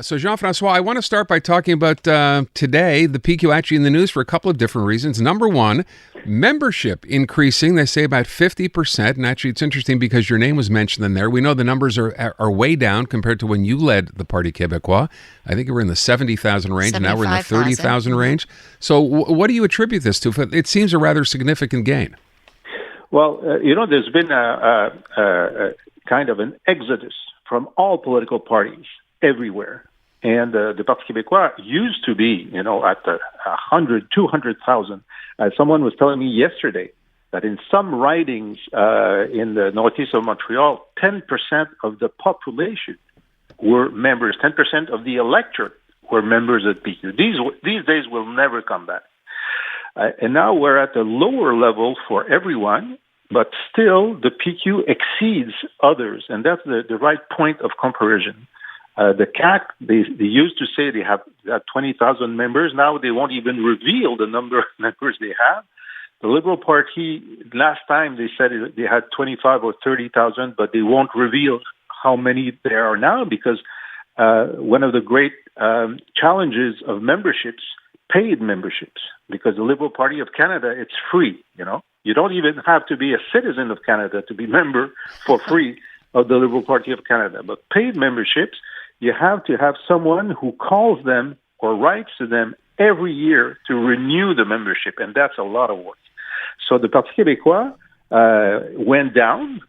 So Jean-François, I want to start by talking about today, the PQ actually in the news for a couple of different reasons. Number one, membership increasing, they say about 50%. And actually, it's interesting because your name was mentioned in there. We know the numbers are way down compared to when you led the Parti Québécois. I think we were in the 70,000 range, and now we're in the 30,000 range. So what do you attribute this to? It seems a rather significant gain. Well, there's been a kind of an exodus from all political parties everywhere. And the Parti Québécois used to be, at 100, 200,000. Someone was telling me yesterday that in some ridings in the northeast of Montreal, 10% of the population were members, 10% of the electorate were members of PQ. These days will never come back. And now we're at a lower level for everyone, but still the PQ exceeds others, and that's the right point of comparison. The CAQ, they used to say they have 20,000 members. Now they won't even reveal the number of members they have. The Liberal Party, last time they said they had 25 or 30,000, but they won't reveal how many there are now because one of the great challenges of memberships, paid memberships, because the Liberal Party of Canada, it's free, You don't even have to be a citizen of Canada to be member for free of the Liberal Party of Canada. But paid memberships, you have to have someone who calls them or writes to them every year to renew the membership, and that's a lot of work. So the Parti Québécois went down.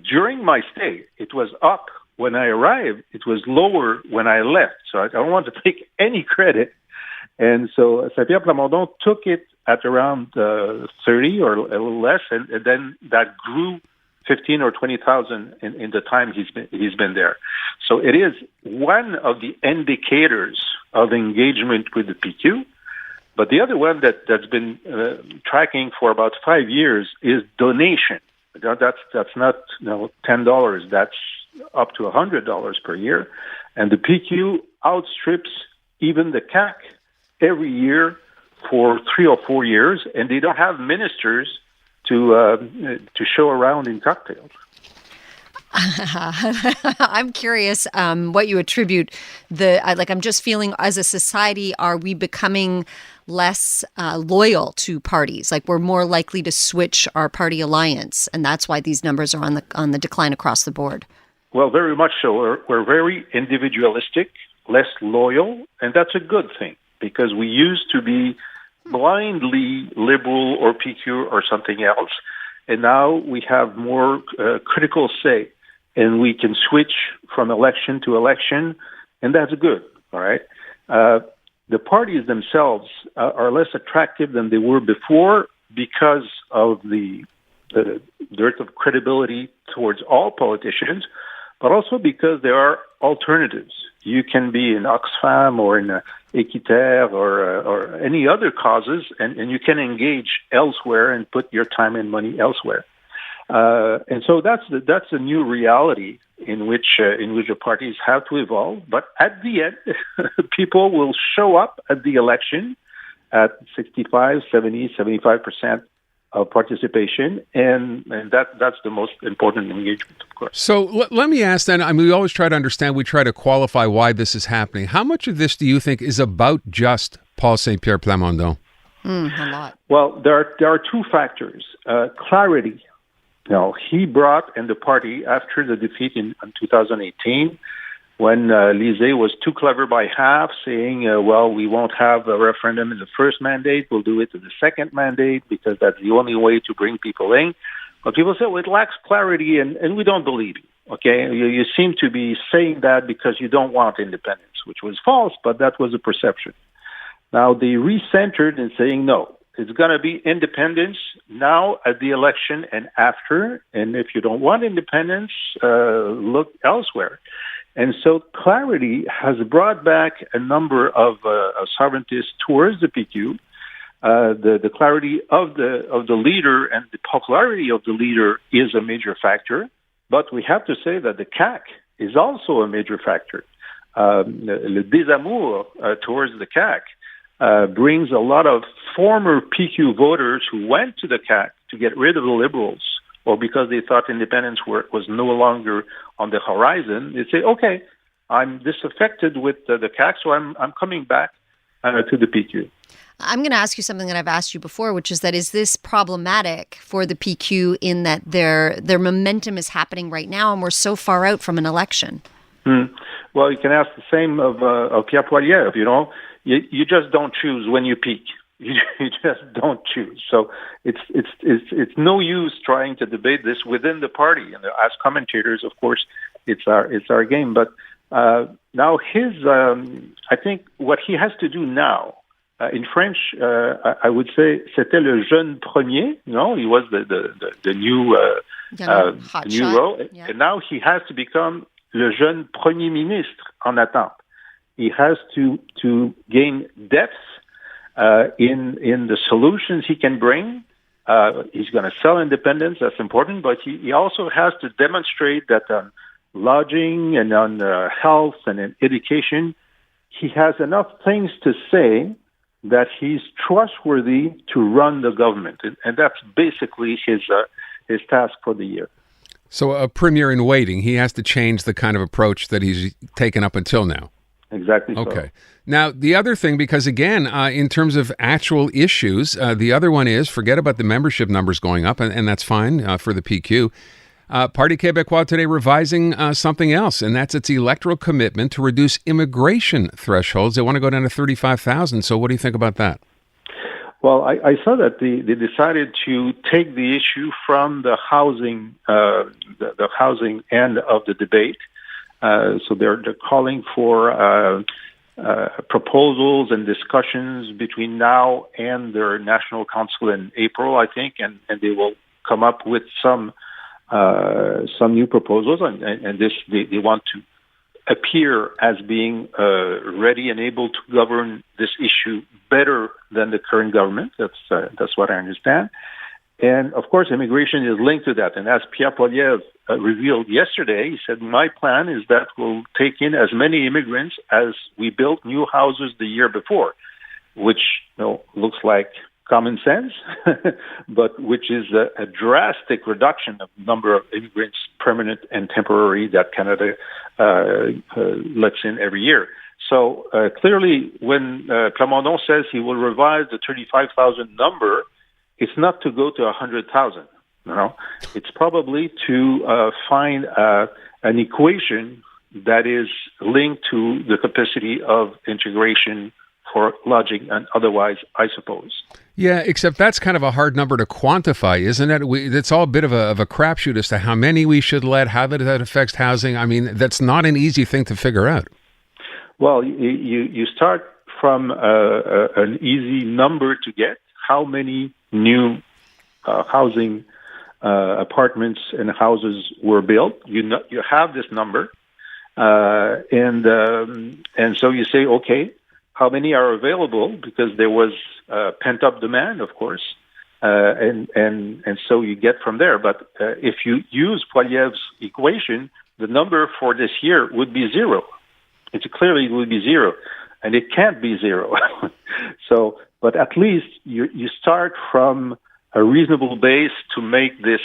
During my stay, it was up when I arrived. It was lower when I left. So I don't want to take any credit. And so St-Pierre Plamondon took it at around 30 or a little less, and then that grew 15 or 20,000 in the time he's been there. So it is one of the indicators of engagement with the PQ. But the other one that's been tracking for about 5 years is donation. That's not $10. That's up to $100 per year, and the PQ outstrips even the CAQ every year for 3 or 4 years, and they don't have ministers to show around in cocktails. I'm curious what you attribute I'm just feeling as a society, are we becoming less loyal to parties? Like we're more likely to switch our party alliance, and that's why these numbers are on the decline across the board. Well, very much so. We're very individualistic, less loyal, and that's a good thing because we used to be blindly liberal or PQ or something else, and now we have more critical say, and we can switch from election to election, and that's good, all right? The parties themselves are less attractive than they were before because of the dearth of credibility towards all politicians, but also because there are alternatives. You can be in Oxfam or in Équiterre or any other causes, and you can engage elsewhere and put your time and money elsewhere. And so that's a new reality in which the parties have to evolve. But at the end, people will show up at the election at 65, 70, 75% of participation, and that's the most important engagement, of course. So let me ask then, we always try to understand, we try to qualify why this is happening. How much of this do you think is about just Paul St-Pierre Plamondon? A lot. Well, there are two factors. Clarity. He brought in the party after the defeat in 2018, when Lisée was too clever by half, saying, we won't have a referendum in the first mandate, we'll do it in the second mandate, because that's the only way to bring people in. But people say, it lacks clarity, and we don't believe you, okay? You seem to be saying that because you don't want independence, which was false, but that was a perception. Now, they recentered in saying, no, it's going to be independence now at the election and after, and if you don't want independence, look elsewhere. And so clarity has brought back a number of sovereigntists towards the PQ. The clarity of the leader and the popularity of the leader is a major factor. But we have to say that the CAQ is also a major factor. Le désamour towards the CAQ brings a lot of former PQ voters who went to the CAQ to get rid of the Liberals, or because they thought independence was no longer on the horizon. They say, okay, I'm disaffected with the CAQ, so I'm coming back to the PQ. I'm going to ask you something that I've asked you before, which is this problematic for the PQ in that their momentum is happening right now, and we're so far out from an election? Well, you can ask the same of Pierre Poilievre. You just don't choose when you peak. You just don't choose. So it's no use trying to debate this within the party. And as commentators, of course, it's our game. But now I think what he has to do now. In French, I would say c'était le jeune premier. He was the new role, yeah. And now he has to become le jeune premier ministre en attente. He has to gain depth in the solutions he can bring. He's going to sell independence. That's important, but he also has to demonstrate that on lodging and on health and in education, he has enough things to say that he's trustworthy to run the government, and that's basically his task for the year. So a premier in waiting, he has to change the kind of approach that he's taken up until now. Exactly. Okay. Now, the other thing, because again, in terms of actual issues, the other one is, forget about the membership numbers going up, and that's fine for the PQ. Parti Québécois today revising something else, and that's its electoral commitment to reduce immigration thresholds. They want to go down to 35,000. So what do you think about that? Well, I saw that they decided to take the issue from the housing the housing end of the debate. So they're calling for proposals and discussions between now and their national council in April, I think, and they will come up with some new proposals, and this they want to appear as being ready and able to govern this issue better than the current government. That's what I understand. And of course, immigration is linked to that. And as Pierre Poilievre revealed yesterday, he said, "My plan is that we'll take in as many immigrants as we built new houses the year before," which looks like common sense, but which is a drastic reduction of the number of immigrants, permanent and temporary, that Canada lets in every year. So clearly, when Plamondon says he will revise the 35,000 number, it's not to go to 100,000. It's probably to find an equation that is linked to the capacity of integration for lodging and otherwise, I suppose. Yeah, except that's kind of a hard number to quantify, isn't it? It's all a bit of a crapshoot as to how many we should let, how that affects housing. I mean, that's not an easy thing to figure out. Well, you start from an easy number to get. How many new housing apartments and houses were built? You have this number, and so you say, okay, how many are available? Because there was pent-up demand, of course, and so you get from there. But if you use Poilievre's equation, the number for this year would be zero. It clearly would be zero, and it can't be zero. So, but at least you start from a reasonable base to make this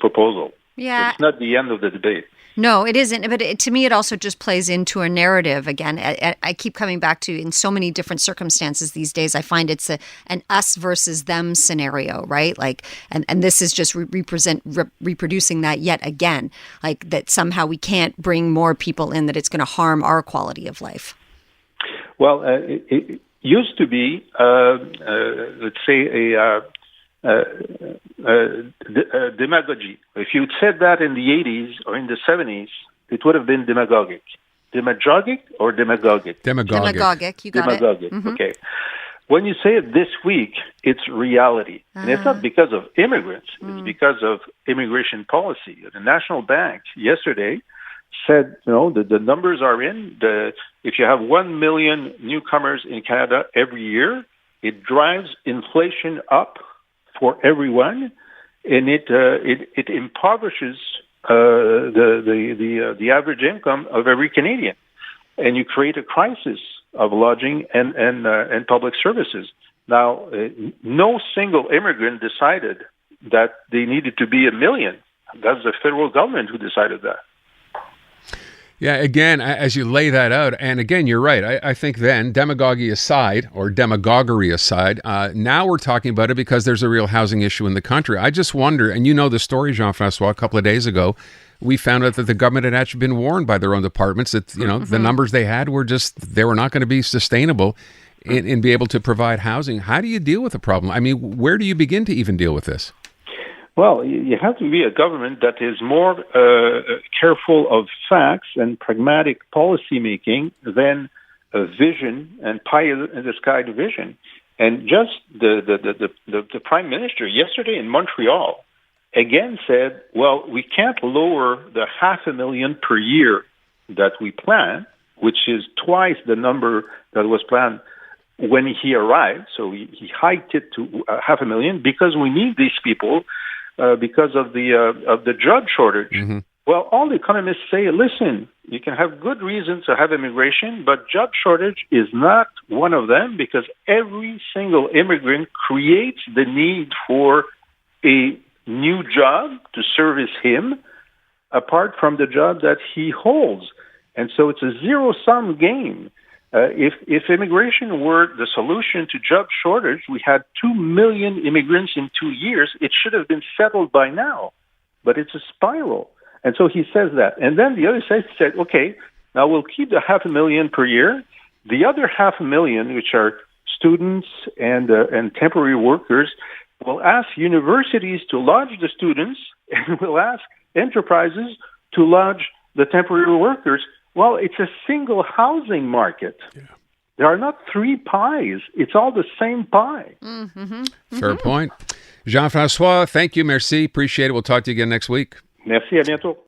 proposal. Yeah, it's not the end of the debate. No, it isn't. But to me, it also just plays into a narrative. Again, I keep coming back to, in so many different circumstances these days, I find it's an us versus them scenario, right? Like, and this is just reproducing that yet again, like that somehow we can't bring more people in, that it's going to harm our quality of life. Well, it used to be, let's say, demagogy. If you'd said that in the 80s or in the 70s, it would have been demagogic. Demagogic or demagogic? Demagogic, you got demagogic. It. Mm-hmm. Okay. When you say it this week, it's reality. And it's not because of immigrants. It's because of immigration policy. The National Bank yesterday said, the numbers are in. If you have 1 million newcomers in Canada every year, it drives inflation up for everyone, and it impoverishes the average income of every Canadian, and you create a crisis of lodging and public services. Now, no single immigrant decided that they needed to be 1 million. That's the federal government who decided that. Yeah, again, as you lay that out, and again, you're right. I think then, demagoguery aside, now we're talking about it because there's a real housing issue in the country. I just wonder, and you know the story, Jean-François, a couple of days ago, we found out that the government had actually been warned by their own departments that, the numbers they had were they were not going to be sustainable in be able to provide housing. How do you deal with the problem? I mean, where do you begin to even deal with this? Well, you have to be a government that is more careful of facts and pragmatic policy making than a vision and pie-in-the-sky vision. And just the Prime Minister yesterday in Montreal again said, well, we can't lower the 500,000 per year that we plan, which is twice the number that was planned when he arrived. So he hiked it to 500,000 because we need these people because of the job shortage. Mm-hmm. Well, all the economists say, listen, you can have good reasons to have immigration, but job shortage is not one of them because every single immigrant creates the need for a new job to service him apart from the job that he holds. And so it's a zero-sum game. If immigration were the solution to job shortage, we had 2 million immigrants in 2 years. It should have been settled by now, but it's a spiral. And so he says that. And then the other side said, okay, now we'll keep the 500,000 per year. The other 500,000, which are students and temporary workers, we'll ask universities to lodge the students, and we'll ask enterprises to lodge the temporary workers. Well, it's a single housing market. Yeah. There are not three pies. It's all the same pie. Mm-hmm. Mm-hmm. Fair point. Jean-François, thank you. Merci. Appreciate it. We'll talk to you again next week. Merci. À bientôt.